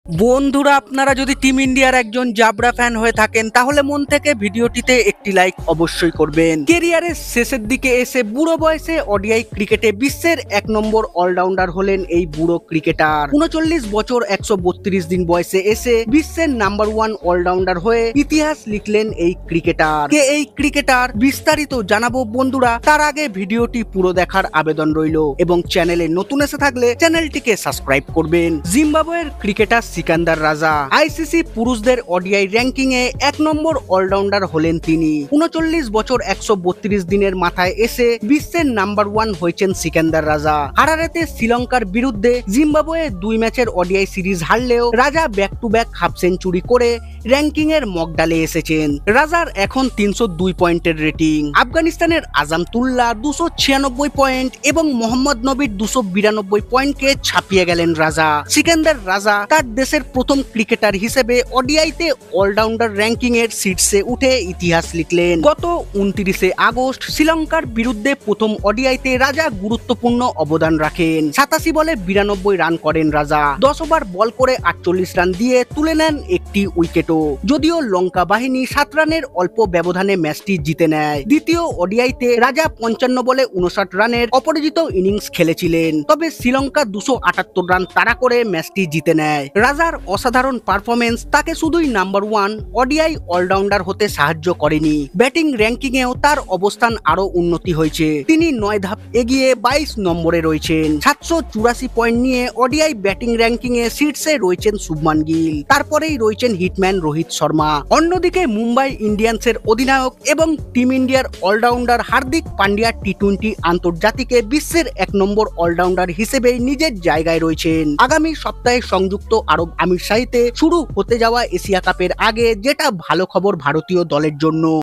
বন্ধুরা, আপনারা যদি টিম ইন্ডিয়ার একজন জাবরা ফ্যান হয়ে থাকেন তাহলে মন থেকে ভিডিওটিতে একটি লাইক অবশ্যই করবেন। কেরিয়ারের শেষের দিকে এসে বুড়ো বয়সে ওডিআই ক্রিকেটে বিশ্বের 1 নম্বর অলরাউন্ডার হলেন এই বুড়ো ক্রিকেটার। 39 বছর 132 দিন বয়সে এসে বিশ্বের নাম্বার 1 অলরাউন্ডার হয়ে ইতিহাস লিখলেন এই ক্রিকেটার। কে এই ক্রিকেটার বিস্তারিত জানাবো বন্ধুরা, তার আগে ভিডিওটি পুরো দেখার আবেদন রইল এবং চ্যানেলে নতুন এসে থাকলে চ্যানেলটিকে সাবস্ক্রাইব করবেন। জিম্বাবুয়ের ক্রিকেটার সিকান্দার রাজা আইসিসি পুরুষদের ওডিআই র্যাঙ্কিং এ 1 নম্বর অলরাউন্ডার হলেন তিনি। 39 বছর 132 দিনের মাথায় এসে বিশ্বের নাম্বার 1 হয়েছেন সিকান্দার রাজা। হারারেতে শ্রীলঙ্কার বিরুদ্ধে জিম্বাবুয়ে 2 ম্যাচের ওডিআই সিরিজ হারলেও রাজা back to back half century করে র্যাঙ্কিং এর মগডালে এসেছেন। রাজার এখন 302 পয়েন্টের রেটিং। আফগানিস্তানের আজমতুল্লাহ 296 পয়েন্ট এবং মোহাম্মদ নবীর 292 পয়েন্টকে ছাপিয়ে গেলেন রাজা। সিকান্দার রাজা তার দেশের প্রথম ক্রিকেটার হিসেবে ওডিআইতে অলরাউন্ডার র্যাঙ্কিং এর শীর্ষে উঠে ইতিহাস লিখলেন। গত 29 আগস্ট শ্রীলঙ্কার বিরুদ্ধে প্রথম ওডিআইতে রাজা গুরুত্বপূর্ণ অবদান রাখেন। 87 বলে 92 রান করেন রাজা। 10 ওভার বল করে 48 রান দিয়ে তুলে নেন একটি উইকেটও। যদিও লঙ্কা বাহিনী 7 রানের অল্প ব্যবধানে ম্যাচটি জিতে নেয়। দ্বিতীয় ওডিআইতে রাজা 55 বলে 59 রানের অপরাজিত ইনিংস খেলেছিলেন, তবে শ্রীলঙ্কা 278 রান তাড়া করে ম্যাচটি জিতে নেয়। রাজার অসাধারণ পারফরমেন্স তাকে শুধুই নাম্বার 1 ওডিআই অলরাউন্ডার হতে সাহায্য করেনি, ব্যাটিং র্যাঙ্কিং এও তার অবস্থান আরো উন্নতি হয়েছে। তিনি 9 ধাপ এগিয়ে 22 নম্বরে রয়েছেন। 784 পয়েন্ট নিয়ে ওডিআই ব্যাটিং র্যাঙ্কিং এ শীর্ষে রয়েছেন শুভমান গিল, তারপরেই রয়েছেন হিটম্যান রোহিত শর্মা। অন্যদিকে মুম্বাই ইন্ডিয়ান্সের অধিনায়ক এবং টিম ইন্ডিয়ার অলরাউন্ডার হার্দিক পান্ডিয়া টি-20 আন্তর্জাতিকে বিশ্বের 1 নম্বর অলরাউন্ডার হিসেবে নিজের জায়গায় রয়েছেন। আগামী সপ্তাহে সংযুক্ত আরব আমিরশাহিতে শুরু হতে যাওয়া এশিয়া কাপের আগে যেটা ভালো খবর ভারতীয় দলের জন্য।